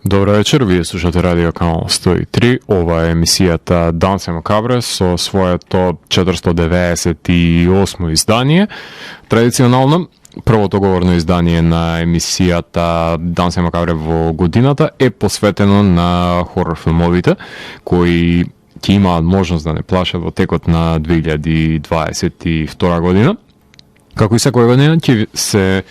Добро вечер, вие слушате Радио Канал 103. Ова е емисијата Дансе Макабре со своето 498 издание. Традиционално, првото говорно издание на емисијата Дансе Макабре во годината е посветено на хорор филмовите, кои ќе имаат можност да не плашат во текот на 2022 година. Како и секоја година ќе се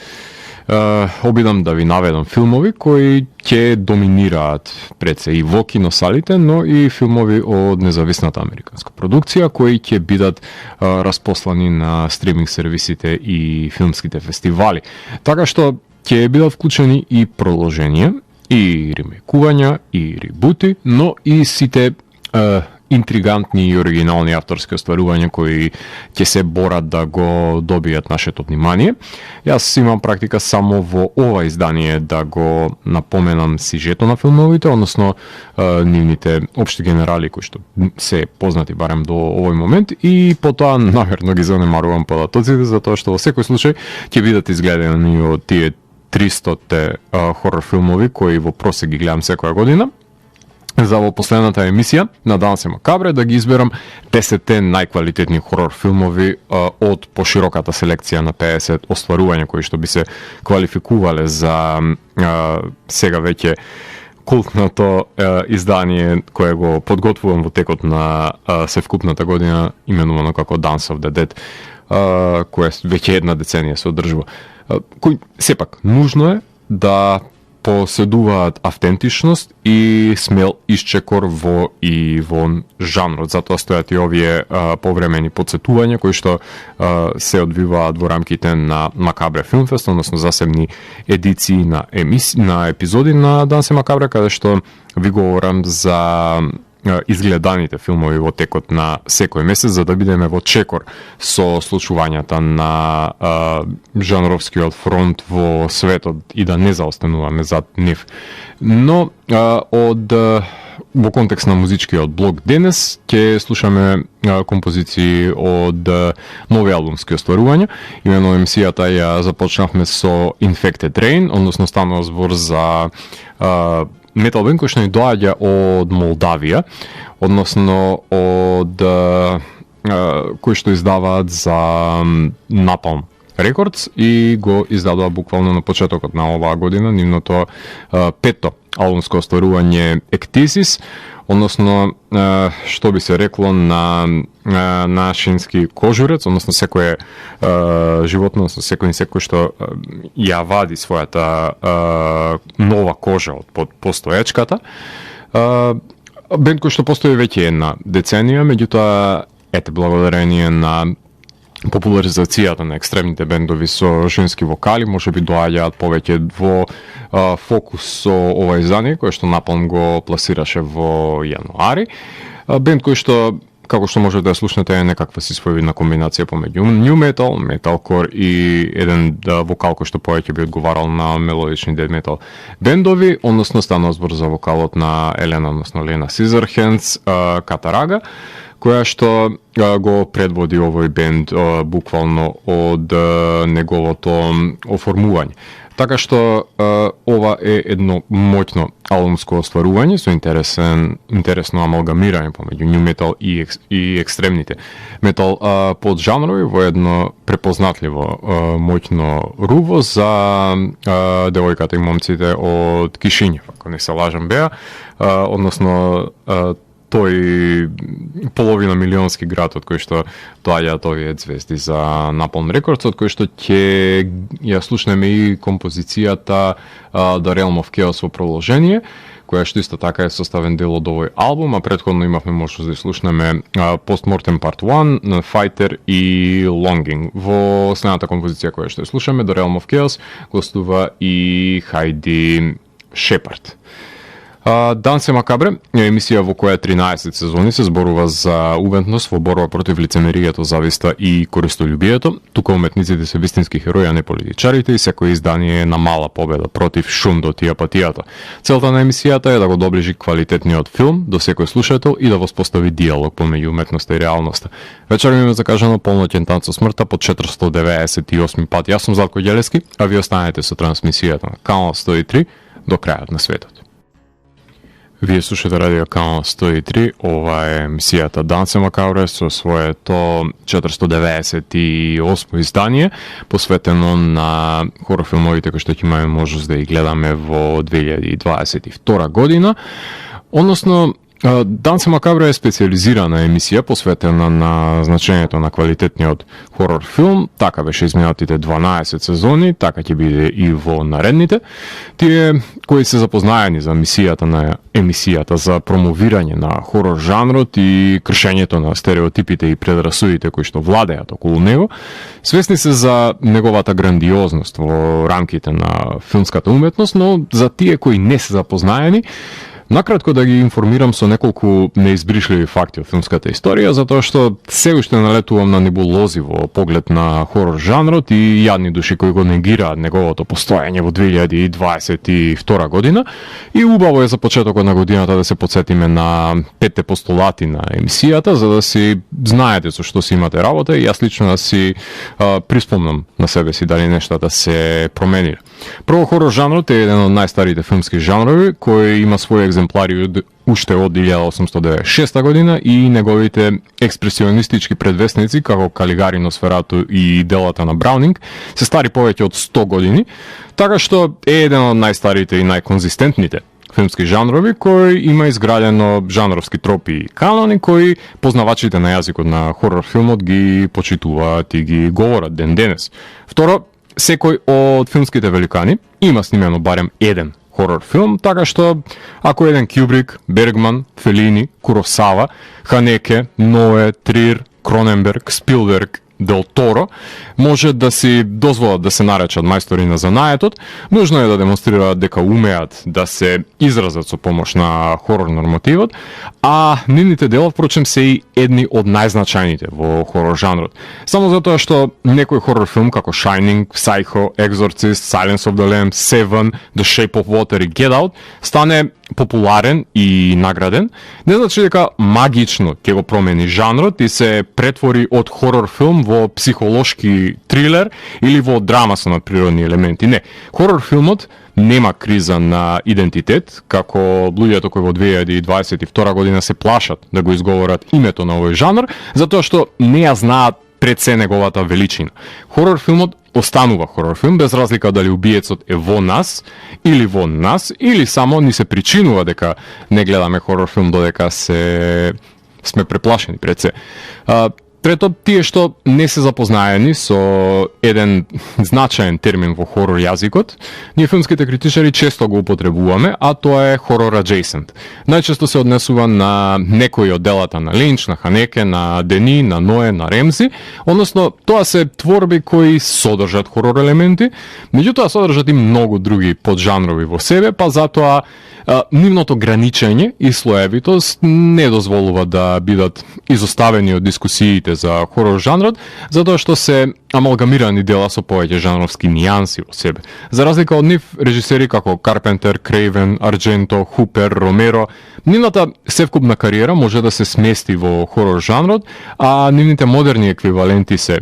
обидам да ви наведам филмови кои ќе доминираат пред се и во киносалите, но и филмови од независната американска продукција кои ќе бидат распослани на стриминг сервисите и филмските фестивали. Така што ќе бидат вклучени и продолженија, и ремейкувања, и ребути, но и сите интригантни и оригинални авторски остварувања кои ќе се борат да го добијат нашето внимание. Јас имам практика само во ова издание да го напоменам сижето на филмовите, односно нивните општи генерали кои што се познати барем до овој момент, и потоа намерно ги занемарувам податоците, затоа што во секој случај ќе бидат изгледани од тие 300 хорор филмови кои во просек ги гледам секоја година. За во последната емисија на Дансе Макабре да ги изберам 10 најквалитетни хорор филмови од пошироката селекција на 50 остварувања кои што би се квалификувале за сега веќе култното издание кое го подготвувам во текот на севкупната година, именувано како Dance of the Dead, кое веќе една деценија се одржува. Кој сепак нужно е да поседуваат автентичност и смел исчекор во жанрот. Затоа стојат и овие повремени подсетувања кои што се одвиваат во рамките на Макабре Филмфест, односно засебни едиции на епизоди на Дансе Макабре, каде што ви говорам за изгледаните филмови во текот на секој месец, за да бидеме во чекор со случувањата на жанровскиот фронт во светот и да не заостануваме зад нив. Но во контекст на музичкиот блок денес ќе слушаме композиции од нови албумски остварувања. Имено емисијата ја започнавме со Infected Rain, односно станува збор за метал бенд кој што ни доаѓа од Молдавија, односно од кои што издаваат за Napalm Records и го издадува буквално на почетокот на оваа година нивното петто албумско остварување Ectesis, односно што би се рекло на нашински кожурец, односно секое животно, односно секој што ја вади својата нова кожа од постоечката. Бенд кој што постои веќе една деценија, меѓутоа благодарение на популаризацијата на екстремните бендови со женски вокали, може би доаѓаат повеќе во фокус со ова издание, кое што Napalm го пласираше во јануари. Бенд кој што, како што можете да слушнете, е некаква си своевидна комбинација помеѓу new metal, metalcore и еден вокал кој што повеќе би одговарал на мелодични death metal бендови, односно станува збор за вокалот на Елена, односно Лена Сизерхендс, Катарага, која што го предводи овој бенд буквално од неговото оформување. Така што ова е едно моќно албумско остварување со интересно амалгамирање помеѓу new metal и екстремните метал поджанрови во едно препознатливо моќно руво за девојката и момците од Кишињев, ако не се лажам беа, односно тој половина милионски град од кој што доаѓаат овие звезди за Napalm Records, од кој што ќе ја слушнеме и композицијата The Realm of Chaos во продолжение, која што исто така е составен дел од овој албум, а претходно имавме можност да слушнеме Postmortem Part 1, Fighter и Longing. Во следната композиција која што ја слушаме, The Realm of Chaos, гостува и Хайди Шепард. Дансе Макабре е емисија во која 13 сезони се зборува за увентност во борба против лицемеријето, зависта и користолюбието. Тука уметниците се вистински херои, а не политичарите, и секој издание е на мала победа против шумдот и апатијата. Целта на емисијата е да го доближи квалитетниот филм до секој слушател и да воспостави диалог помеѓу уметноста и реалноста. Вечер ми е закажано полноќен танц со смртта по 498 пат. Јас сум Златко Ѓелески, а ви останете со трансмисијата на Канал 103 до крајот на светот. Вие слушате Радио Канал 103, ова е емисијата Дансе Макабре со своето 498 издание, посветено на хорор филмовите кои што ќе имаме можност да ги гледаме во 2022 година. Односно, Дансе Макабре е специализирана емисија посветена на значењето на квалитетниот хорор филм. Така беше изминатите 12 сезони, така ќе биде и во наредните. Тие кои се запознаени за емисијата за промовирање на хорор жанрот и кршењето на стереотипите и предрасудите кои што владеат околу него, свесни се за неговата грандиозност во рамките на филмската уметност, но за тие кои не се запознаени, накратко да ги информирам со неколку неизбришливи факти од филмската историја, затоа што се уште налетувам на небулози во поглед на хорор жанрот и јадни души кои го негираат неговото постоење во 2022 година. И убаво е за почетокот на годината да се подсетиме на 5 постулати на емисијата, за да си знаете со што си имате работа и јас лично да си приспомнам на себе си дали нештата се промениле. Прво, хорор жанрот е еден од најстарите филмски жанрови кој има своји екземплари уште од 1896 година и неговите експресионистички предвесници како Калигари, Носферату и делата на Браунинг се стари повеќе од 100 години, така што е еден од најстарите и најконзистентните филмски жанрови кој има изградено жанровски тропи и канони кои познавачите на јазикот на хорор филмот ги почитуваат и ги говорат ден денес. Второ, секој од филмските великани има снимено барем еден хорор филм, така што ако еден Кјубрик, Бергман, Фелини, Куросава, Ханеке, Ное, Трир, Кроненберг, Спилберг, Дел Торо може да си дозволат да се наречат мајстори на занаетот, нужно е да демонстрираат дека умеат да се изразат со помош на хорор нормативот, а нивните дела, впрочем, се и едни од најзначајните во хорор жанрот. Само затоа што некој хорор филм како Shining, Psycho, Exorcist, Silence of the Lambs, Seven, The Shape of Water и Get Out стане популарен и награден, не значи дека магично ќе го промени жанрот и се претвори од хорор филм во психолошки трилер или во драма со надприродни елементи. Не, хорор филмот нема криза на идентитет, како луѓето кои во 2022 година се плашат да го изговорат името на овој жанр, затоа што не ја знаат пред се неговата величина. Хорор филмот останува хорор филм, без разлика дали убиецот е во нас, или само ни се причинува дека не гледаме хорор филм додека сме преплашени пред се. Трето, тие што не се запознаени со еден значаен термин во хорор јазикот, ние филмските критичари често го употребуваме, а тоа е хорор adjacent. Најчесто се однесува на некои од делата на Линч, на Ханеке, на Дени, на Ное, на Ремзи, односно тоа се творби кои содржат хорор елементи, меѓутоа содржат и многу други поджанрови во себе, па затоа нивното граничење и слоевитост не дозволува да бидат изоставени од дискусиите за хорор жанрот, затоа што се амалгамирани дела со повеќе жанровски нијанси во себе. За разлика од нив, режисери како Карпентер, Крейвен, Ардженто, Хупер, Ромеро, нивната севкупна кариера може да се смести во хорор жанрот, а нивните модерни еквиваленти се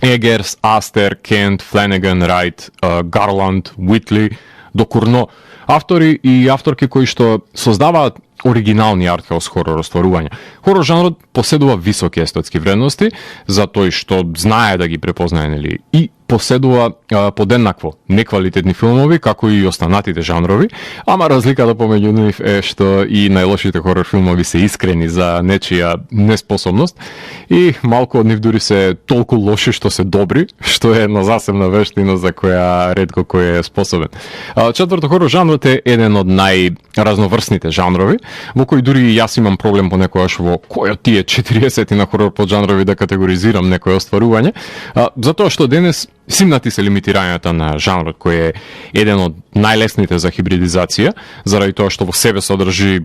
Егерс, Астер, Кент, Фленеган, Райт, Гарланд, Уитли, до Курно, автори и авторки кои што создаваат оригинални артхаус хорор остварувања. Хорор жанрот поседува високи естетски вредности за тој што знае да ги препознае, нели, и поседува подеднакво неквалитетни филмови како и останатите жанрови, ама разликата помеѓу нив е што и најлошите хорор филмови се искрени за нечија неспособност и малку од нив дури се толку лоши што се добри, што е една засебна вештина за која ретко кој е способен. Четврто, хорор жанрот е еден од најразноврсните жанрови, во кој дури и јас имам проблем понекогаш во кој од тие 40 на хорор поджанрови да категоризирам некој остварување, затоа што денес симнати се лимитирањата на жанрот кој е еден од најлесните за хибридизација, заради тоа што во себе содржи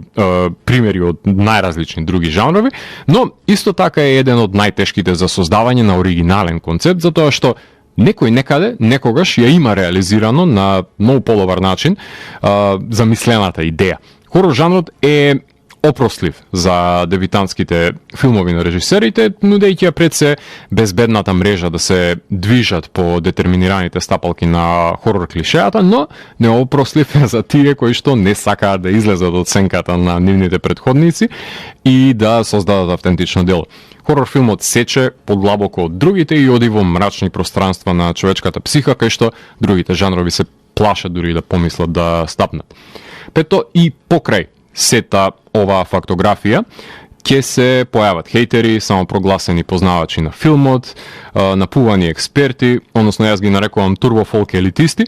примери од најразлични други жанрови, но исто така е еден од најтешките за создавање на оригинален концепт, затоа што некој некаде, некогаш ја има реализирано на многу подобар начин замислената идеја. Хорор жанрот е опрослив за дебютантските филмови на режисерите, нудејќи ја пред се безбедната мрежа да се движат по детерминираните стапалки на хорор клишеата, но не опрослив за тие кои што не сакаат да излезат од сенката на нивните претходници и да создадат автентично дело. Хорор филмот сече подлабоко од другите и оди во мрачни пространства на човечката психа, кај што другите жанрови се плашат дури да помислат да стапнат. Пето, и покрај сета оваа фактографија ќе се појават хейтери, самопрогласени познавачи на филмот, напувани експерти, односно јас ги нарекувам турбофолк елитисти,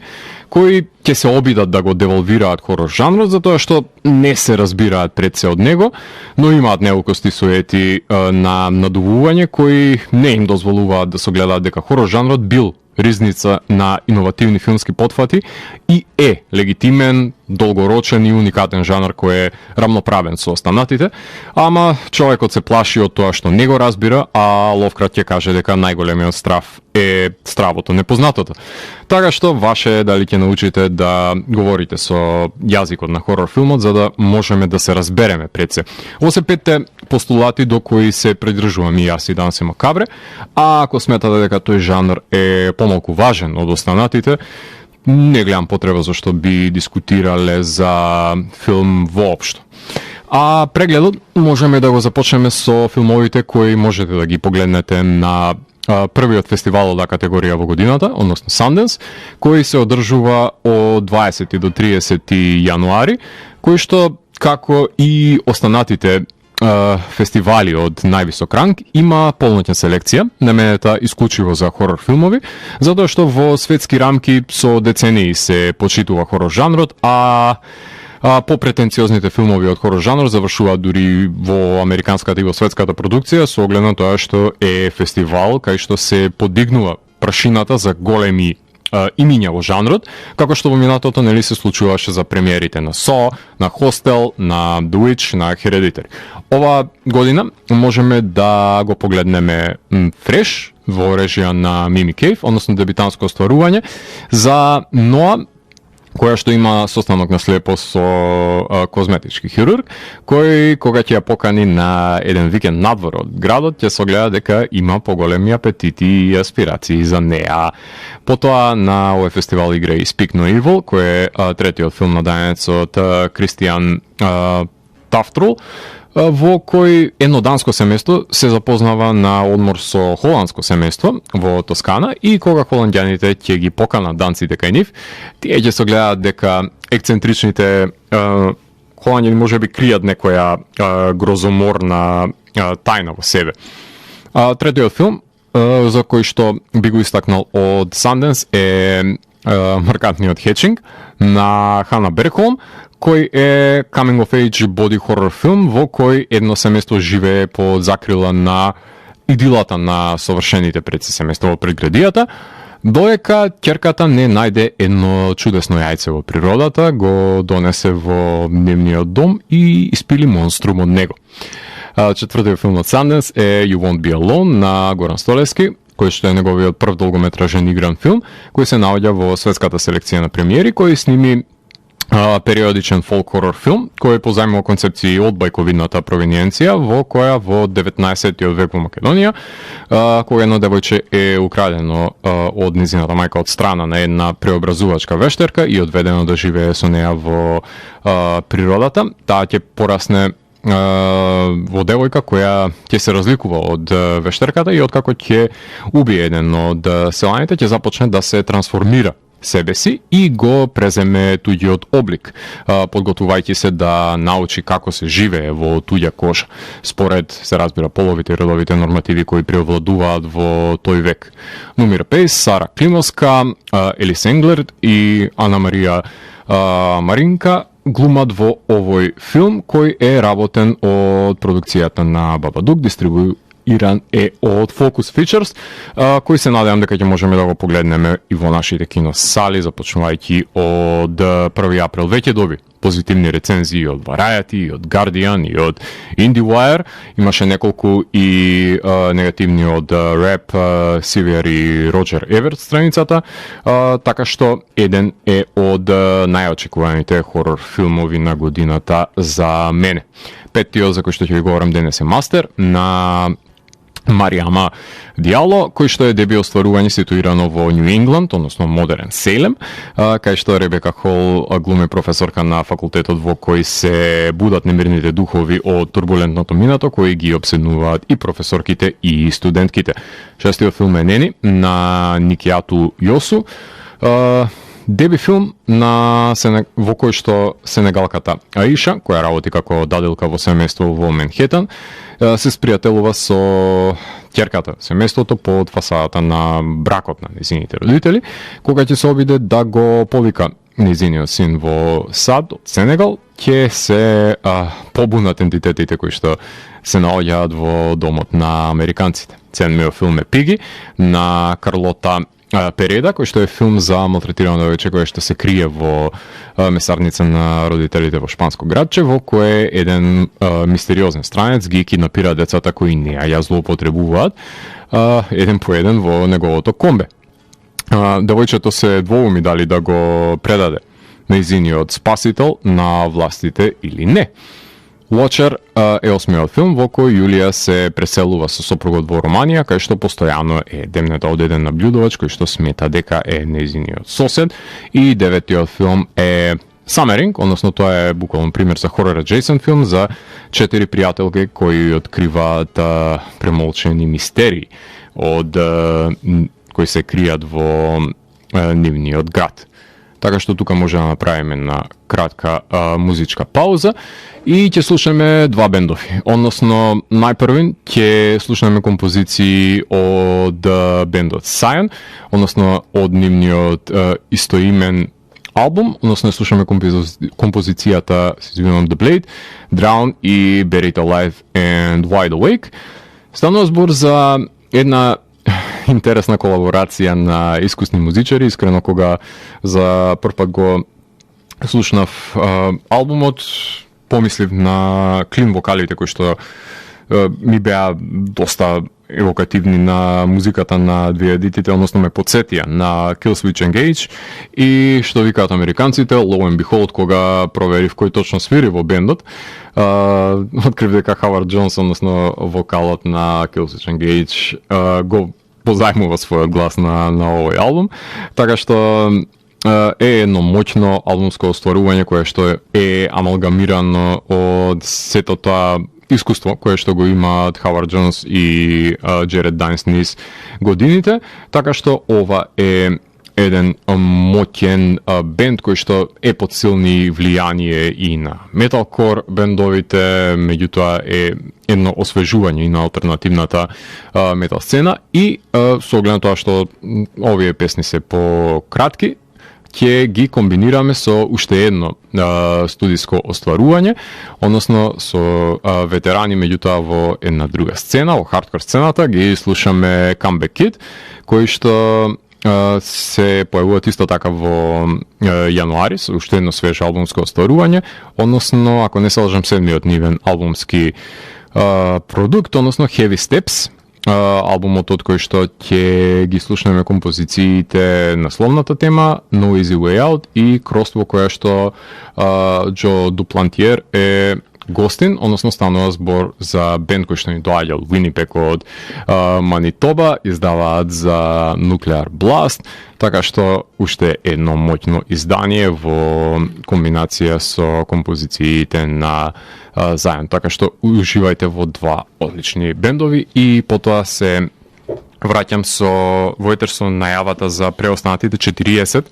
кои ќе се обидат да го деволвираат хорор жанрот, затоа што не се разбираат пред се од него, но имаат неукости суети на надувување кои не им дозволуваат да согледаат дека хорор жанрот бил ризница на иновативни филмски потфати и е легитимен, долгорочен и уникатен жанр кој е рамноправен со останатите, ама човекот се плаши од тоа што не го разбира, а Ловкрафт ќе каже дека најголемиот страв е стравото непознатото. Така што ваше е дали ќе научите да говорите со јазикот на хорор филмот за да можеме да се разбереме пред се. Ово се петте постулати до кои се придржувам и јас и Дансе Макабре, а ако сметате дека тој жанр е помалку важен од останатите, не гледам потреба зашто би дискутирале за филм воопшто. А прегледот можеме да го започнеме со филмовите кои можете да ги погледнете на првиот фестивал од категорија во годината, односно Sundance, кој се одржува од 20 до 30 јануари, кој што, како и останатите фестивали од највисок ранг, има полноќна селекција, наменета исклучиво за хорор филмови, затоа што во светски рамки со децении се почитува хорор жанрот, а попретенциозните филмови од хорор жанр завршуваат дури во американската и во светската продукција со оглед на тоа што е фестивал кај што се подигнува прашината за големи имиња во жанрот, како што во минатото нели се случуваше за премиерите на Saw, на Hostel, на The Witch, на Hereditary. Ова година можеме да го погледнеме фреш во режија на Мими Кейв, односно дебютанско остварување за Ноа, која што има состанок на слепо со козметички хирург, кој кога ќе ја покани на еден викенд надвор од градот, ќе согледа дека има поголеми апетити и аспирации за неа. Потоа на овој фестивал игра и Speak No Evil, кој е третиот филм на данецот Кристијан Тафтрул, во кој едно данско семејство се запознава на одмор со холандско семејство во Тоскана и кога холандјаните ќе ги поканат данците кај нив, тие ќе согледаат дека ексцентричните холандјани можеби кријат некоја грозоморна тајна во себе. Третиот филм за кој што би го истакнал од Sundance е маркантниот Хетчинг на Хана Беркхолм, кој е coming of age body horror филм во кој едно семејство живее под закрила на идилата на совршените предци семејство во предградијата, доека ќерката не најде едно чудесно јајце во природата, го донесе во нивниот дом и испили монструм од него. Четвртиот филм од Sundance е You Won't Be Alone на Горан Столевски, кој што е неговиот прв долгометражен игран филм, кој се наоѓа во светската селекција на премиери, кој сними периодичен фолк-хорор филм, кој позајмува концепции од бајковидната провиненција, во која во 19. век во Македонија, кога едно девојче е украдено од низината мајка од страна на една преобразувачка вештерка и одведено да живее со неа во природата, таа ќе порасне во девојка која ќе се разликува од вештерката и откако ќе убие еден од селаните, ќе започне да се трансформира себе си и го преземе туѓиот облик, подготвувајќи се да научи како се живее во туѓа кожа, според, се разбира, половите и родовите нормативи кои преовладуваат во тој век. Нумир Пейс, Сара Климовска, Елис Енглерт и Ана Марија Маринка глумат во овој филм кој е работен од продукцијата на Бабадук, дистрибуиран е од Focus Features, кој се надевам дека ќе можеме да го погледнеме и во нашите киносали, започнувајќи од 1 април. Веќе доби позитивни рецензии од Variety, и од Guardian, и од IndieWire. Имаше неколку и негативни од Rap, Sevier и Roger Ebert страницата, така што еден е од најочекуваните хорор филмови на годината за мене. Петтиот за кој што ќе ви говорам денес е Мастер на Мариама Диало, кој што е деби остварување ситуирано во Нью Ингланд, односно модерен Сейлем, кај што Ребека Хол глуми професорка на факултетот во кој се будат немирните духови од турбулентното минато, кои ги обседнуваат и професорките и студентките. Шестиот филм е Нени на Никиату Јосу, деби филм во кој што сенегалката Аиша, која работи како дадилка во семејство во Менхетан, се спријателува со ќерката семејството под фасадата на бракот на нејзините родители, кога ќе се обиде да го повика нејзиниот син во сад од Сенегал, ќе се побунат ентитетите кои што се наоѓаат во домот на американците. Седмиот филм е Пиги на Карлота Переда, кој што е филм за малтретирано девојче кој што се крие во месарница на родителите во шпанско градче, во кое еден мистериозен странец ги киднапира децата кои не ја злоупотребуваат еден по еден во неговото комбе. Девојчето се двоуми дали да го предаде нејзиниот спасител на властите или не. Watcher е осмиот филм во кој Јулија се преселува со сопругот во Романија, кај што постојано е демнета од еден наблюдувач кој што смета дека е нејзиниот сосед. И деветиот филм е Summering, односно тоа е буквално пример за хорор adjacent филм за 4 пријателки кои откриваат премолчени мистерии од кои се кријат во нивниот град. Така што тука може да направиме на кратка музичка пауза и ќе слушаме два бендови. Односно, најпрвен ќе слушаме композиции од бендот Sion, односно од нивниот истоимен албум, односно слушаме композицијата The Blade, Drown и Buried Alive and Wide Awake. Станува збор за една интересна колаборација на искусни музичари. Искрено, кога за прв пат го слушнав албумот, помислив на клин вокалите кои што ми беа доста евокативни на музиката на 2000-тите, односно ме подсетија на Killswitch Engage и што викаат американците, lo and behold, кога проверив кој точно свири во бендот, открив дека Хавард Джонс, односно вокалот на Killswitch Engage, го позајмува својот глас на овој албум, така што е едно моќно албумско остварување кое што е амалгамирано од сето тоа искуство кое што го имаат Хавард Джонс и Джеред Дайнс низ годините, така што ова е еден моќен бенд кој што е под силни влијание и на металкор бендовите, меѓутоа е едно освежување и на алтернативната метал сцена и со оглед на тоа што овие песни се пократки, ќе ги комбинираме со уште едно студиско остварување, односно со ветерани, меѓутоа во една друга сцена, во хардкор сцената, ги слушаме Comeback Kid, кои што се појавуваат исто така во јануари, со уште едно свеже албумско остварување, односно, ако не се лажам, седмиот нивен албумски продукт, односно Heavy Steps, албумот од кој што ќе ги слушнеме композициите насловната тема No Easy Way Out и Crossed, во која што Джо Дуплантиер е гостин, односно станува збор за бенд кој што ни доаѓа од Винипек од Манитоба, издаваат за Nuclear Blast, така што уште едно моќно издание во комбинација со композициите на Zion, така што уживајте во два одлични бендови и потоа се враќам во етер со најавата за преостанатите 40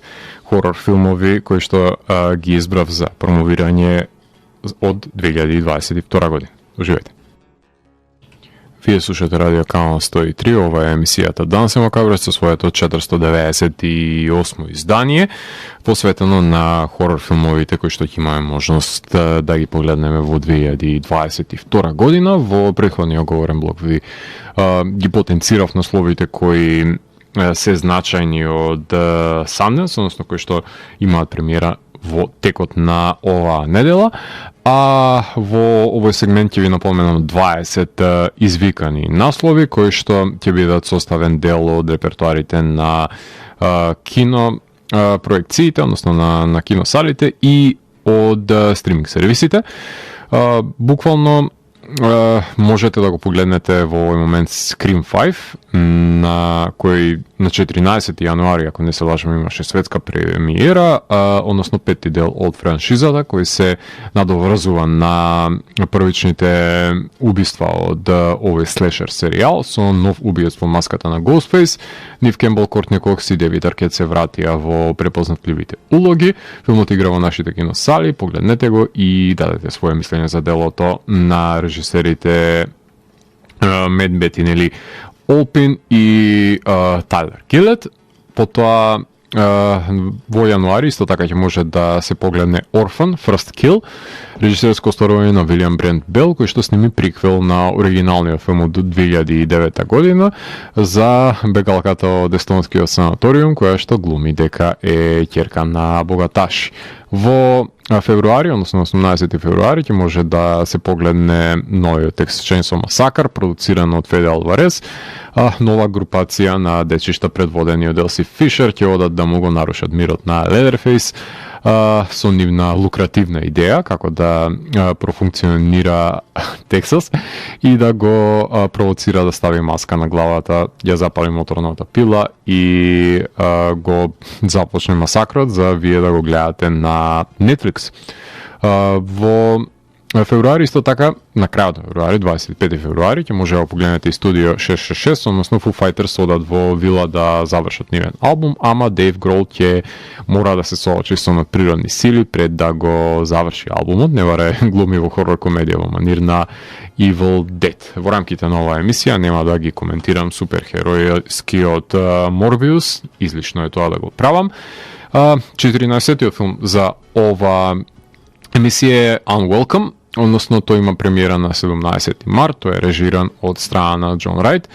хорор филмови кои што ги избрав за промовирање од 2022 година. Уживајте. Вие слушате Радио Канал 103, ова е емисијата Дансе Макабре со своето 498 издание, посветено на хорор филмовите кои што ќе имаме можност да ги погледнеме во 2022 година. Во претходниот говорен блок ви ги потенцирав насловите кои се значајни од Sundance, односно кои што имаат премиера во текот на оваа недела, а во овој сегмент ќе ви напоменам 20 извикани наслови кои што ќе бидат составен дел од репертуарите на кино проекциите, односно на киносалите и од стриминг сервисите. Буквално можете да го погледнете во овој момент Scream 5, на кој на 14 јануари, ако не се лажам, имаше светска премиера, односно пети дел од франшизата, кој се надоврзува на првичните убиства од овој слешер серијал со нов убиец во маската на Ghostface. Нив Кембл, Кортни Кокс и Девид Аркет се вратија во препознатливите улоги. Филмот игра во нашите киносали, погледнете го и дадете своје мислење за делото на режисерите Мед Бетинели Олпин и Тайлер Килет. Потоа во јануари исто така ќе може да се погледне Orphan First Kill, режисерско остварување на Вилијам Брент Бел, кој што сними приквел на оригиналниот филм од 2009 година за бегалката од естонскиот санаториум, која што глуми дека е ќерка на богаташи. Во февруари, односно 18 февруари, ќе може да се погледне новиот Texas Chainsaw Massacre, продуциран од Феде Алварес. Нова групација на дечишта предводени од Елси Фишер ќе одат да му го нарушат мирот на Leatherface со нивна лукративна идеја како да профункционира Тексас и да го провоцира да стави маска на главата, ја запали моторната пила и го започне масакрот за вие да го гледате на Netflix. Во февруари исто така, на крајот на февруари, 25 февруари, ќе може да погледнете и студио 666, односно Foo Fighters одат во вила да завршат нивен албум, ама Дейв Грол ќе мора да се соочи со надприродни сили пред да го заврши албумот. Не варе глуми во хорор комедија во манир на Evil Dead. Во рамките на оваа емисија нема да ги коментирам суперхеројскиот Morbius, излишно е тоа да го правам. 14-тиот филм за ова емисија е Unwelcome, односно тој има премиера на 17 март, тој е режиран од страна на Џон Рајт.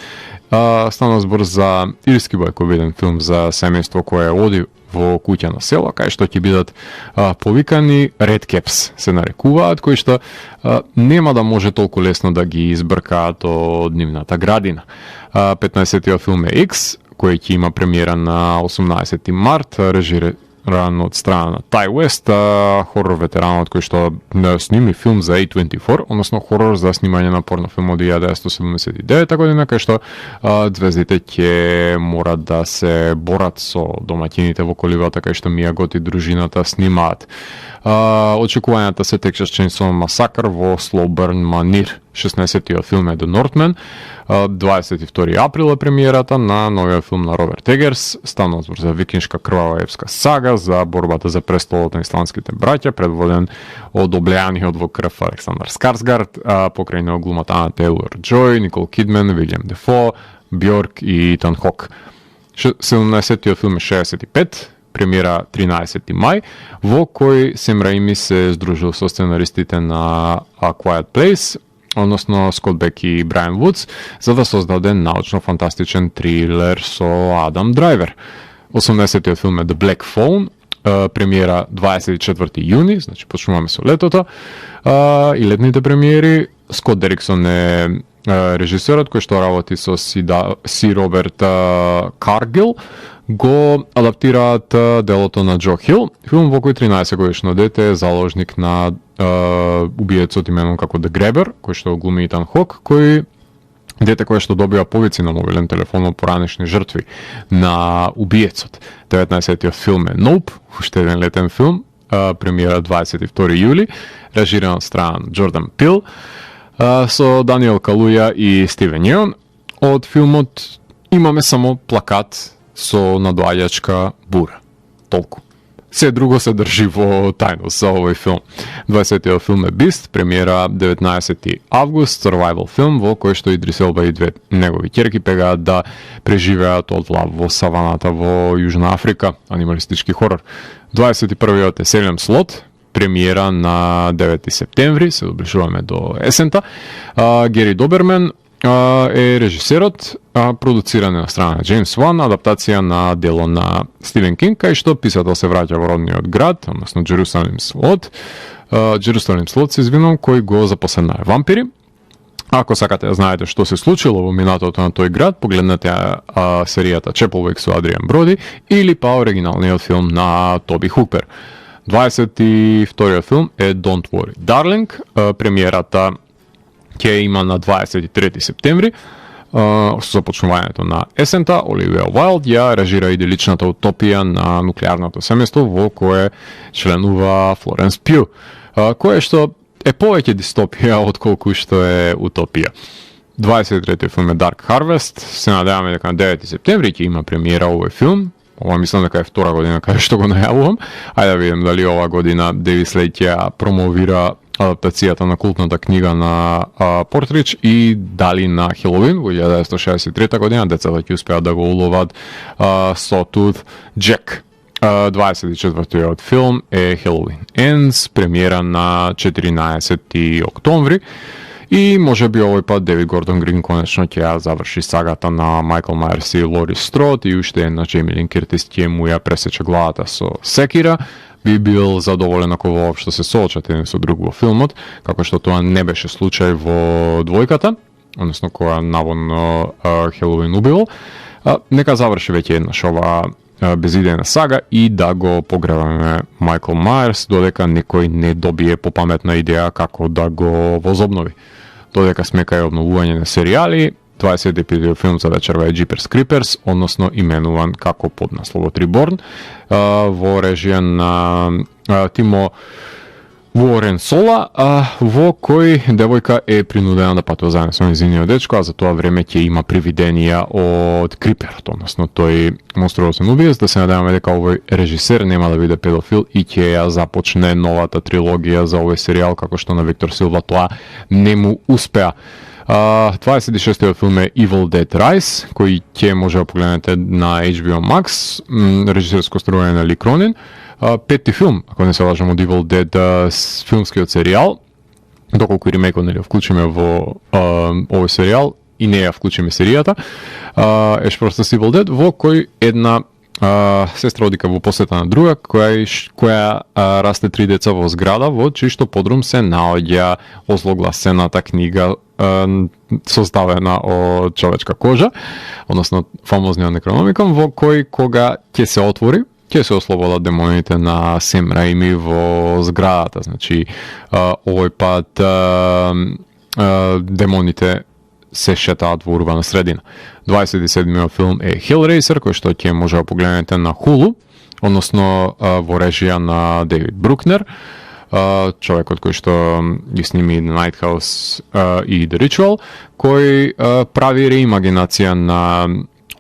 Стана збор за ирски бајковиден филм за семејство кое оди во куќа на село, кај што ќе бидат повикани Red Caps се нарекуваат, кои што нема да може толку лесно да ги избркаат од нивната градина. 15-тиот филм е X, кој ќе има премиера на 18 март, режиран од страна на Тај Уест, хорор ветеранот кој што сними филм за A24, односно хорор за снимање на порнофилм од 1979 година, кај што звездите ќе морат да се борат со домаќините во коливата кај што Мијагот и дружината снимаат. Очекувањата се Texas Chainsaw Massacre во slow burn манир. 16-тиот филм е The Northman. 22 април е премиерата на новиот филм на Роберт Егерс. Стана збор за викиншка крвава епска сага за борбата за престолот на исландските браќа, предводен од облејаниот во крв Александар Скарсгард, покрај него глумат Ана Тейлор-Џој, Никол Кидмен, Вилијам Дефо, Бьорк и Итан Хок. 17-тиот филм е 65, премиера 13 мај, во кој Сем Раими се здружил со сценаристите на A Quiet Place, односно Скот Бек и Брайан Вудс, за да создаде научно-фантастичен трилер со Адам Драйвер. 18-тиот филм е The Black Phone, премиера 24 јуни, значи почнуваме со летото, и летните премиери. Скот Дериксон е режисерот кој што работи со Си Роберт Каргил, го адаптираат делото на Джо Хил, филм во кој 13 годишно дете е заложник на убиецот именом како The Grabber, кој што глуми Итан Хок, кој дете кое што добива повици на мобилен телефон од поранешни жртви на убиецот. 19-тиот филм е Nope, уште еден летен филм, премиера 22 јули, режиран од страна на Джордан Пил, со Даниел Калуја и Стивен Јеон. Од филмот имаме само плакат со надоаѓачка бура. Толку. Се друго се држи во тајност за овој филм. 20-тиот филм е Beast, премиера 19 август, survival филм во кој што Идрис Елба и две негови ќерки пегаат да преживеат од лав во саваната во Јужна Африка, анималистички хорор. 21-тиот е Селем Слот, премиера на 9 септември, се доближуваме до есента. Гери Добермен, е режисерот, продуциран на страна на Джеймс Ван, адаптација на дело на Стивен Кинг, кај што писател се враќа во родниот град, односно Джерусалем Слот, се извинувам, кој го запоследнае вампири. Ако сакате да знаете што се случило во минатото на тој град, погледнете серијата Чеплвик со Адриан Броди или па оригиналниот филм на Тоби Хупер. 22-иот филм е Don't Worry Darling, премиерата ќе има на 23 септември, со започнувањето на есента. Оливија Уайлд ја режира иделичната утопија на нуклеарното семејство во кое членува Флоренс Пју, кое што е повеќе дистопија отколку што е утопија. 23-ти филм е Dark Harvest, се надеваме дека на 9 септември ќе има премиера овој филм. Ова мислам дека е втора година каде што го најавувам. Ајде да видим дали ова година Деви Слейт ќе промовира адаптацијата на култната книга на Портрич и дали на Хелоуин во 1963 година децата ќе успеат да го уловат Sawtooth Jack. 24-тиот филм е Halloween Ends, премиера на 14 октомври. И може би овој пат Девид Гордон Грин конечно ќе ја заврши сагата на Майкл Мајерс и Лори Строд и уште една Джейми Лин Кертис ќе му ја пресече главата со секира. Би бил задоволен ако воопшто се соочат еден со друг во филмот, како што тоа не беше случај во двојката, односно која наводно Хелоуин убил. Нека заврши веќе еднаш ова безидејна сага и да го погребаме Майкл Мајерс додека некој не добие попаметна идеја како да го возобнови. Додека сме кај обновување на серијали, 25-тиот филм за вечерва е Jeepers Creepers, односно именуван како поднасловот Reborn, во режија на Тимо Уорен Сола, во кој девојка е принудена да патува заедно со незиниот дечко, а за тоа време ќе има привиденија од Криперот, односно тој монструозен убиец. Да се надеваме дека овој режисер нема да биде педофил и ќе ја започне новата трилогија за овој серијал, како што на Виктор Силва тоа не му успеа. 26-тиот филм е Evil Dead Rise, кој ќе може да погледнете на HBO Max, режисерско струање на Ли Кронин. Петти филм, ако не се лажам, од Evil Dead, филмскиот серијал, доколку ремейкот нели вклучиме во овој серијал и не ја вклучиме серијата, е просто Evil Dead, во кој една сестра одика во посета на друга, која расте 3 деца во зграда, во чишто подрум се наоѓа озлогласената книга составена од човечка кожа, односно фамозниот Некрономикон, во кој кога ќе се отвори, ќе се ослободат демоните на Сем Раими во зградата. Значи, овој пат демоните се шетаат во урбана средина. 27-миот филм е Hellraiser, кој што ќе може да погледнете на Hulu, односно во режија на Дейвид Брукнер, човекот кој што ги сними The Night House и The Ritual, кој прави реимагинација на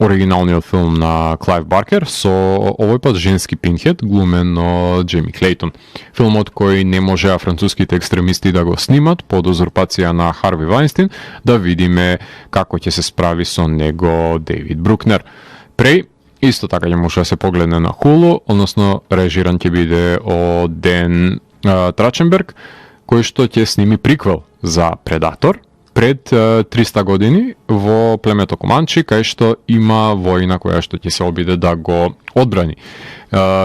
оригиналниот филм на Клайв Баркер со овој пат женски Пинхед, глумен од Джейми Клейтон. Филмот кој не можеа француските екстремисти да го снимат под узурпација на Харви Вајнстин, да видиме како ќе се справи со него Дейвид Брукнер. Преј, исто така ќе може да се погледне на Hulu, односно режиран ќе биде од Ден Траченберг, кој што ќе сними приквел за Предатор пред 300 години во племето Команчи, кај што има војна која што ќе се обиде да го одбрани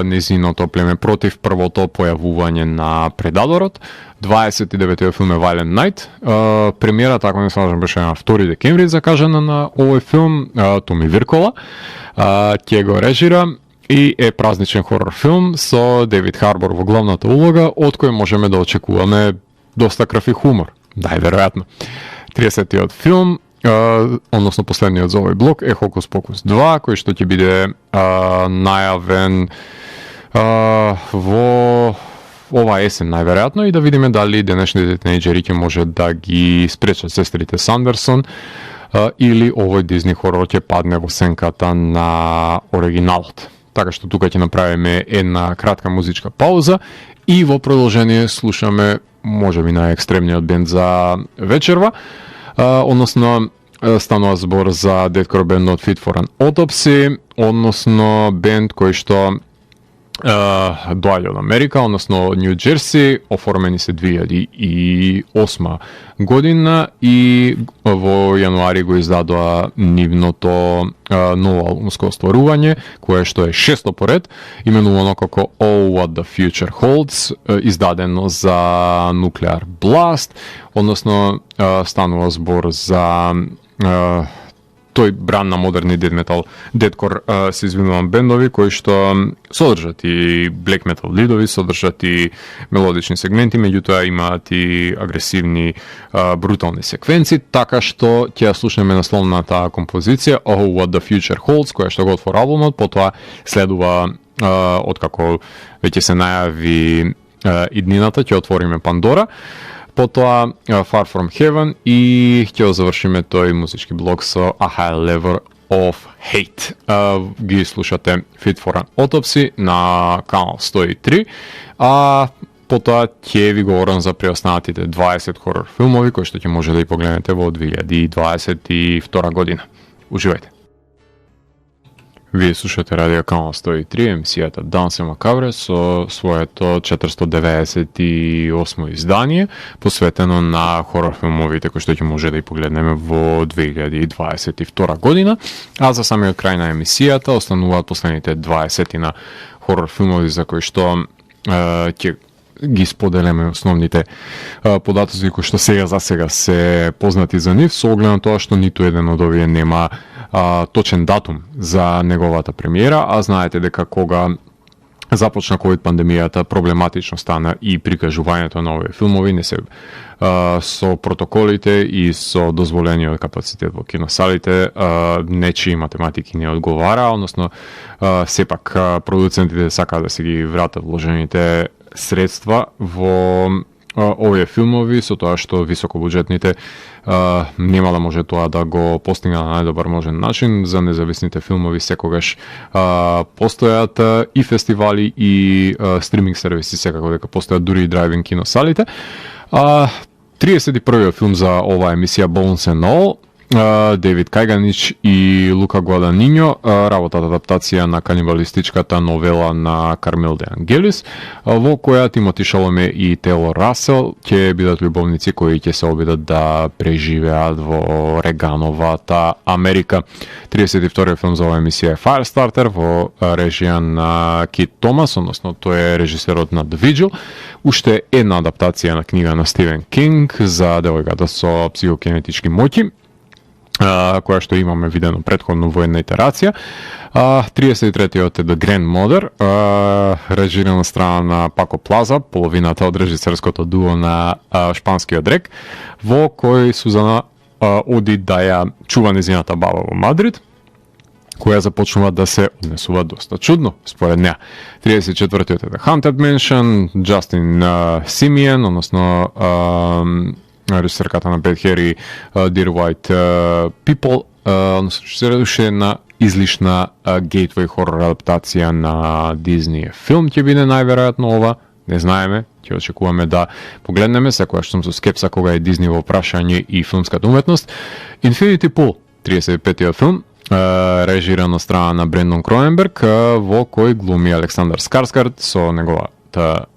незиното племе против првото појавување на Предадорот. 29-тиот филм е Violent Night. Премиерата, ако не се лажам, беше на 2 декември закажана на овој филм. Томи Виркола ќе го режира и е празничен хорор филм со Девид Харбор во главната улога, од кој можеме да очекуваме доста крв и хумор. Најверојатно. 30-тиот филм, односно последниот за овој блок, е Хокус Покус 2, кој што ќе биде најавен во ова есен најверојатно, и да видиме дали денешните тинејџери ќе може да ги спречат сестрите Сандерсон или овој Дизни хорор ќе падне во сенката на оригиналот. Така што тука ќе направиме една кратка музичка пауза и во продолжение слушаме можеби најекстремниот бенд за вечерва, односно станува збор за Deathcore Band Not Fit for an Autopsy, односно бенд кој што доаѓа од Америка, односно Нью Джерси, оформени се 2008 година и во јануари го издадоа нивното ново албумско остварување, кое што е 6-то поред, именувано како All What the Future Holds, издадено за Nuclear Blast, односно станува збор за тој бран на модерни дед метал, дедкор, се извинувам, бендови кои што содржат и black metal лидови, содржат и мелодични сегменти, меѓутоа имаат и агресивни, брутални секвенци, така што ќе ја слушнеме насловната композиција Oh What the Future Holds, која што го отвора албумот, потоа следува, откако веќе се најави иднината, ќе отвориме Пандора, потоа Far From Heaven и ќе завршиме тој музички блок со A High Level of Hate. Ги слушате Fit for an Autopsy на канал 103, а потоа ќе ви говорам за преостанатите 20 хорор филмови кои што ќе може да ги погледнете во 2022 година. Уживајте! Вие слушате Радио Канал 103, емисијата Дансе Макабре со своето 498 издание, посветено на хорор филмовите кои што ќе може да ги погледнеме во 2022 година, а за самиот крај на емисијата остануваат последните 20 на хорор филмови за кои што ќе ги споделяме основните податоци кои што сега за сега се познати за нив, со оглед на тоа што ниту еден од овие нема точен датум за неговата премиера, а знаете дека кога започна ковид пандемијата проблематично стана и прикажувањето на овие филмови, не се со протоколите и со дозволениот капацитет во киносалите, нечии математики не одговара, односно сепак продуцентите сакаат да се ги вратат вложените средства во овие филмови, со тоа што високобуџетните нема да може тоа да го постигне на најдобар можен начин. За независните филмови секогаш постојат и фестивали и стриминг сервиси, секако дека постојат дури и драйвин киносалите. 31-иот филм за оваа емисија Bones and All, Девид Кајганич и Лука Гуаданињо, работата адаптација на канибалистичката новела на Кармел де Ангелис, во која Тимоти Шаломе и Тейлор Расел ќе бидат љубовници кои ќе се обидат да преживеат во Регановата Америка. 32-иот филм за оваа емисија е Firestarter во режија на Кит Томас, односно тој е режисерот на The Vigil, уште една адаптација на книга на Стивен Кинг за девојката со психокинетички моќи, која што имаме видено претходно во една итерација. 33-тиот е The Grand Mother, режирана страна на Пако Плаза, половината од режисерското дуо на шпанскиот рек, во кој Сузана оди да ја чува незината баба во Мадрид, која започнува да се однесува доста чудно, според неа. 34-тиот е The Haunted Mansion, Джастин Симиен, односно режисерката на Bad Hair Dear White People, се редуше на излишна гейтвей хорор адаптација на Дизни филм, ќе биде најверојатно ова, не знаеме, ќе очекуваме да погледнеме, секогаш сум со скепса кога е Дизни во прашање и филмската уметност. Infinity Pool, 35-тиот филм, режиран на страна на Брендон Кроненберг, во кој глуми Александар Скарсгард со неговата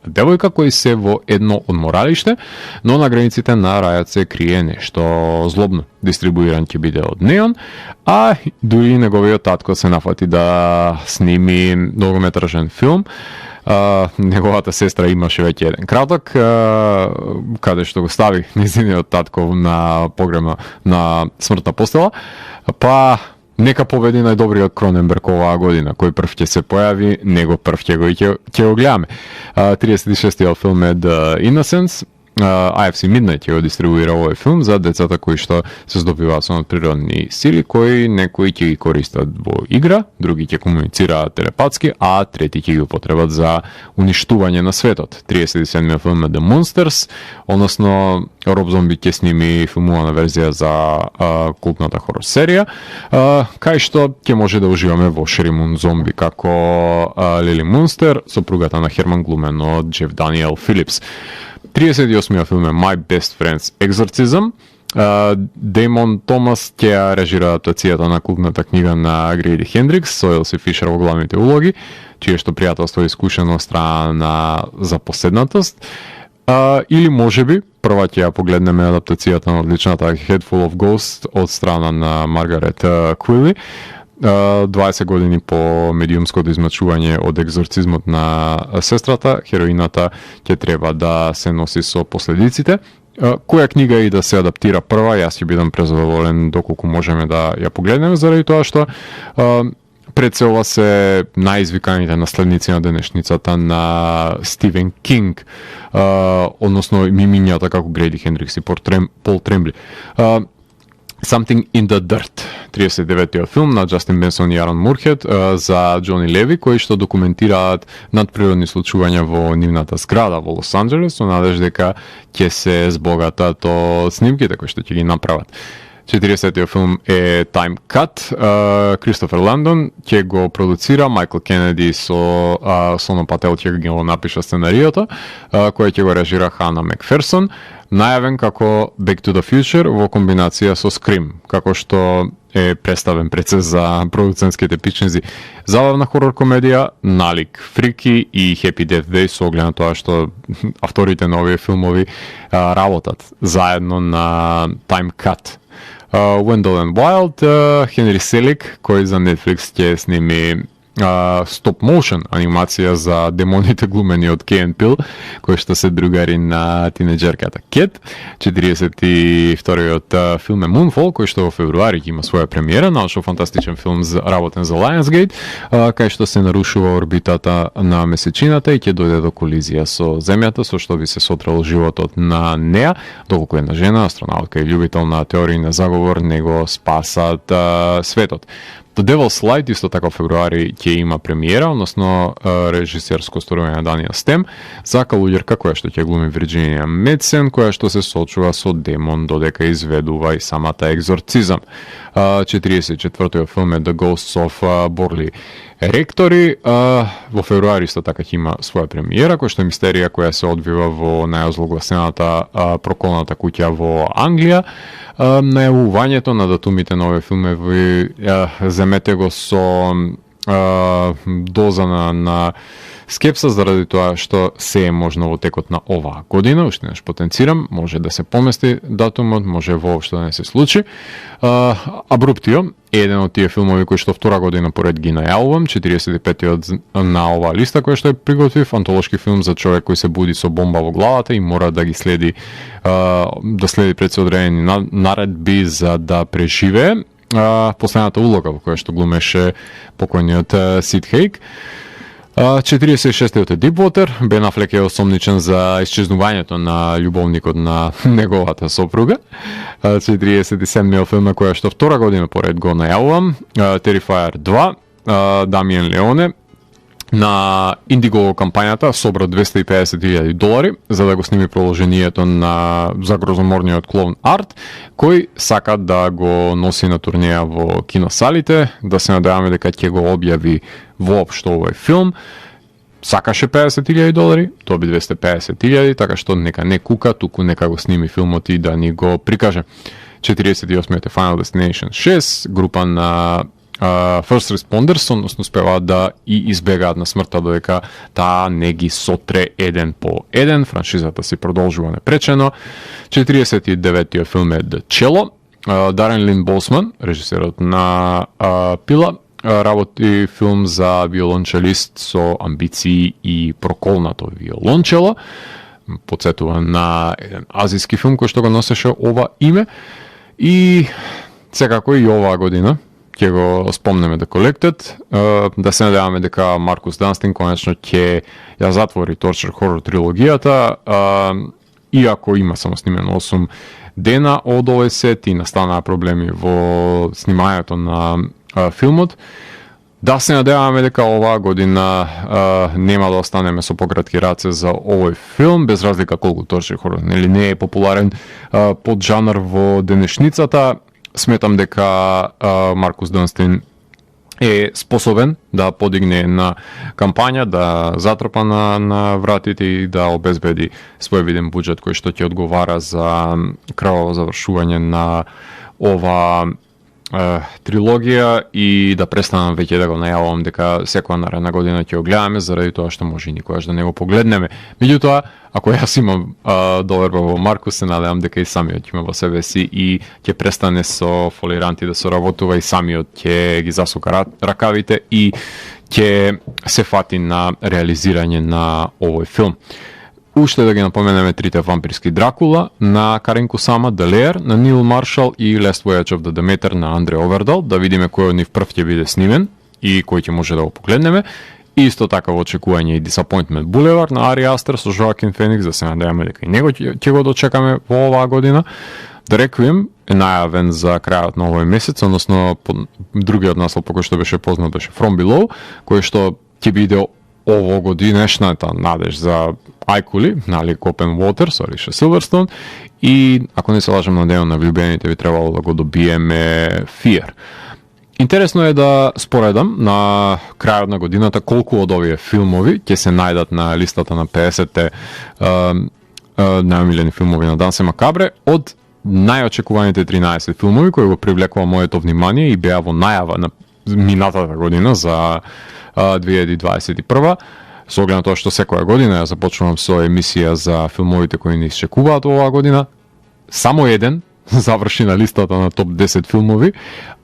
девојка кои се во едно одморалиште, но на границите на рајот се крие нешто злобно. Дистрибуиран ќе биде од Неон, а дури неговиот татко се нафати да сними долгометражен филм. Неговата сестра имаше веќе еден краток, каде што го стави незиниот татко на погребна на смртна постела, па нека победи најдобриот Кроненберг оваа година, кој прв ќе се појави, него прв ќе го гледаме. 36-тиот филм е The Innocents, IFC Midnight ќе го дистрибуира овој филм за децата кои што се здобиваат со природни сили, кои некои ќе ги користат во игра, други ќе комуницираат телепатски, а трети ќе ги употребат за уништување на светот. 37-тиот филм е The Monsters, односно Роб Зомби ќе сними филмувана верзија за култната хорор серија, кај што ќе може да уживаме во Шеримун Зомби како Лили Мунстер, сопругата на Херман глумен од Джеф Даниел Филипс. 38-тиот филм е My Best Friend's Exorcism, Деймон Томас ќе режира адаптацијата на култната книга на Грейди Хендрикс со Елси Фишер во главните улоги, чие што пријателство е искушено од страна на запоседнатост. Или можеби прва ќе ја погледнеме адаптацијата на одличната Head Full of Ghosts од страна на Маргарет Куили, 20 години по медиумското измачување од екзорцизмот на сестрата, хероината ќе треба да се носи со последиците. Која книга и да се адаптира прва, јас ќе бидам презадоволен доколку можеме да ја погледнеме, заради тоа што пред се ова се најизвиканите наследници на денешницата на Стивен Кинг, односно мимињата како Грейди Хендрикс и Пол Трембли. Something in the Dirt, 39-тиот филм на Джастин Бенсон и Арон Мурхед за Џони Леви, кои што документираат надприродни случувања во нивната зграда во Лос Анџелес, со надеж дека ќе се збогатат од снимките кои што ќе ги направат. 40-тиот филм е Time Cut, Кристофер Ландон ќе го продуцира, Майкл Кенеди со Соно Пател ќе го напиша сценариото, кој ќе го режира Хана Макферсон, најавен како Back to the Future во комбинација со Scream, како што е представен пред се за продуцентските пичнизи. Забавна хорор комедија, налик Фрики и Happy Death Day, со оглед на тоа што авторите на овие филмови работат заедно на Time Cut. Wendell and Wild, Хенри Селик, кој за Netflix ќе сними стоп моушен анимација за демоните глумени од Кей ен Пил, кои што се другари на тинеџерката Кет. 42-иот филм е Moonfall, кој што во февруари ќе има своја премиера, научно-фантастичен филм работен за Lionsgate, кај што се нарушува орбитата на месечината и ќе дојде до колизија со земјата, со што би се сотрел животот на неа, доколку една жена, астронаутка и љубител на теории на заговор, не го спасат светот. The Devil's Light исто така во февруари ќе има премиера, односно режисерско сторување на Даниел Стем за калуѓерка која што ќе глуми Вирџинија Медсен, која што се соочува со демон додека изведува и самата екзорцизам. 44-тиот филм е The Ghosts of Borley Rectory. Во февруари исто така ќе има своја премиера, која што е мистерија која се одвива во најозлогласената проколната куќа во Англија. Најавувањето на датумите на овие филмови земете го со доза на скепса, заради тоа што се е можно во текот на оваа година, уште неш потенцирам, може да се помести датумот, може воопшто да не се случи. Абруптио е еден од тие филмови кои што втора година поред ги најавувам, 45-тиот на оваа листа која што е приготвив, антолошки филм за човек кој се буди со бомба во главата и мора да ги следи да следи пред се одредени наредби за да преживее. Последната улога во која што глумеше покојниот Сид Хейк. 46-тиот е Deepwater. Бен Афлек е осомничен за исчезнувањето на љубовникот на неговата сопруга. 47-тиот филм на која што втора година поред го најавувам, Terrifier 2, Дамиен Леоне. На Индиго кампањата собра $250,000 за да го сними продолжението за грозоморниот клоун Арт, кој сака да го носи на турнеја во киносалите, да се надеваме дека ќе го објави воопшто овој филм. Сакаше $50,000, доби $250,000, така што нека не кука, туку нека го сними филмот и да ни го прикаже. 48-тиот е Final Destination 6, група на First Responders, односно успеваат да и избегаат на смртта додека таа не ги сотре еден по еден. Франшизата си продолжува непречено. 49-тиот филм е The Cello. Дарен Лин Болсман, режисерот на Пила, работи филм за виолончелист со амбиции и проколнато виолончело. Подсетува на еден азиски филм кој што го носеше ова име. И секако и оваа година ќе го спомнеме The Collected, да се надеваме дека Маркус Данстин конечно ќе ја затвори Torture Horror трилогијата, иако има само снимено 8 дена од овој сет и настанаа проблеми во снимањето на филмот. Да се надеваме дека оваа година нема да останеме со пократки раце за овој филм, без разлика колку Torture Horror не е популарен поджанр во денешницата. Сметам дека Маркус Данстин е способен да подигне една кампања, да затрпа на вратите и да обезбеди свој виден буџет кој што ќе одговара за крваво завршување на ова трилогија и да престанам веќе да го најавувам дека секоја наредна година ќе го гледаме заради тоа што може и никогаш да не го погледнеме. Меѓутоа, ако јас имам доверба во Маркус, се надевам дека и самиот има во себе си и ќе престане со фолиранти да соработува и самиот ќе ги засука ракавите и ќе се фати на реализирање на овој филм. Уште да ги напоменеме трите вампирски Дракула на Карен Кусама, The Lair на Нил Маршал и Last Voyage of the Demeter на Андре Овердал, да видиме кој од нив прв ќе биде снимен и кој ќе може да го погледнеме. И исто така во очекување и Disappointment Boulevard на Ари Астер со Жоакин Феникс, да се надеваме дека и него ќе го дочекаме во оваа година. The Requiem е најавен за крајот на овој месец, односно другиот наслов по кој што беше познат беше From Below, кој што ќе биде овогодинешната надеж за ајкули, нали, Копен Уотер, со Алиша Силверстон, и ако не се лажам на дел на влюбените би требало да го добиеме Fear. Интересно е да споредам на крајот на годината колку од овие филмови ќе се најдат на листата на 50-те најомилени филмови на Дансе Макабре од најочекуваните 13 филмови кои го привлекува моето внимание и беа во најава на минатата година за 2021. Со оглед на тоа што секоја година ја започнувам со емисија за филмовите кои ни изчекуваат оваа година, само еден заврши на листата на топ 10 филмови,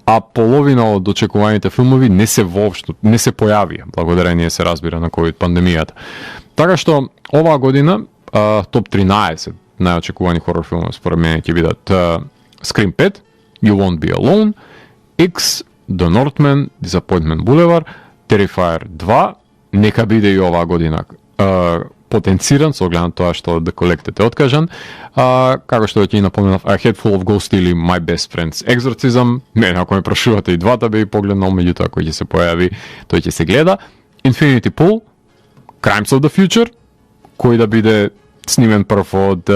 а половина од очекуваните филмови не се појавија, благодарение се разбира на ковид пандемијата. Така што оваа година топ 13 најочекувани хорор филмови според мене ќе бидат Scream 5, You Won't Be Alone, X, The Northman, Disappointment Boulevard, Terrifier 2, нека биде и оваа година потенциран со оглед на тоа што The Collected е откажан, како што ќе напоменав A Head Full of Ghosts или My Best Friend's Exorcism. Мене ако ме прашувате и двата би погледнал, меѓутоа кој ќе се појави тој ќе се гледа. Infinity Pool, Crimes of the Future, кој да биде снимен прв од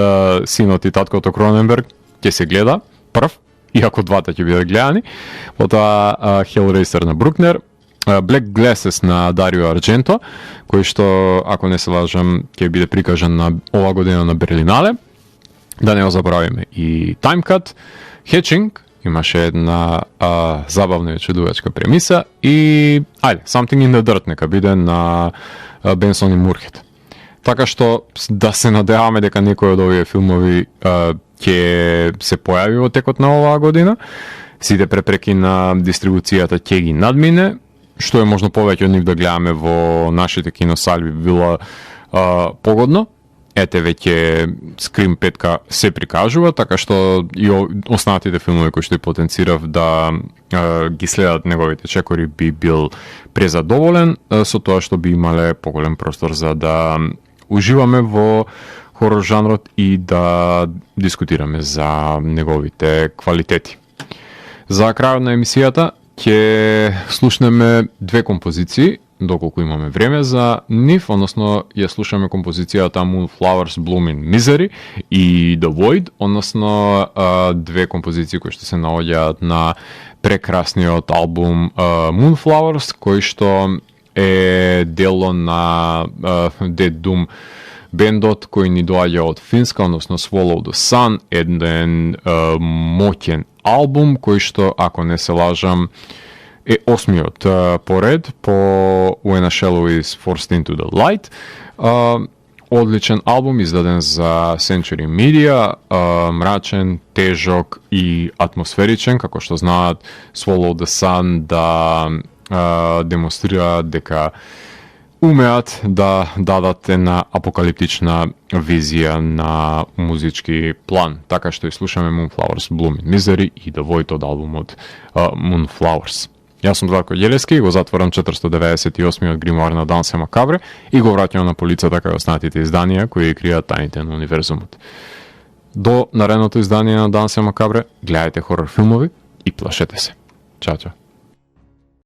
синот и таткото Кроненберг, ќе се гледа прв, иако двата ќе бидат гледани. Потоа Hellraiser на Брукнер, Black Glasses на Дарио Ардженто, кој што, ако не се лажам, ќе биде прикажан на оваа година на Берлинале. Да не го забравиме и Time Cut, Hatching, имаше една забавна и чудувачка премиса, и Something in the Dirt нека биде на Бенсон и Мурхет. Така што да се надеваме дека некој од овие филмови ќе се појави во текот на оваа година. Сите препреки на дистрибуцијата ќе ги надмине, што е можно повеќе од нив да гледаме во нашите киносали би било погодно. Ете веќе Scream 5 се прикажува, така што и останатите филмови кои што и потенцирав да ги следат неговите чекори би бил презадоволен со тоа што би имале поголем простор за да уживаме во хорор жанрот и да дискутираме за неговите квалитети. За крајот на емисијата ќе слушнеме две композиции, доколку имаме време за нив, односно ја слушаме композицијата Moonflowers Bloom in Misery и The Void, односно две композиции кои што се наоѓаат на прекрасниот албум Moonflowers, кој што е дело на Dead Doom бендот кој ни доаѓа од Финска, односно Swallow the Sun, еден моќен албум кој што, ако не се лажам, е 8-миот поред по When a Shadow is Forced into the Light. Одличен албум издаден за Century Media, мрачен, тежок и атмосферичен, како што знаат Swallow the Sun да демонстрира дека умеат да дадат една апокалиптична визија на музички план. Така што и слушаме Moonflowers Bloom in Misery и The Void од албумот Moonflowers. Јас сум Златко Ѓелевски, го затворам 498-миот гримуар на Дансе Макабре и го враќам на полицата кај останатите изданија кои кријат тајните на универзумот. До наредното издание на Дансе Макабре, гледајте хорор филмови и плашете се. Чао, чао.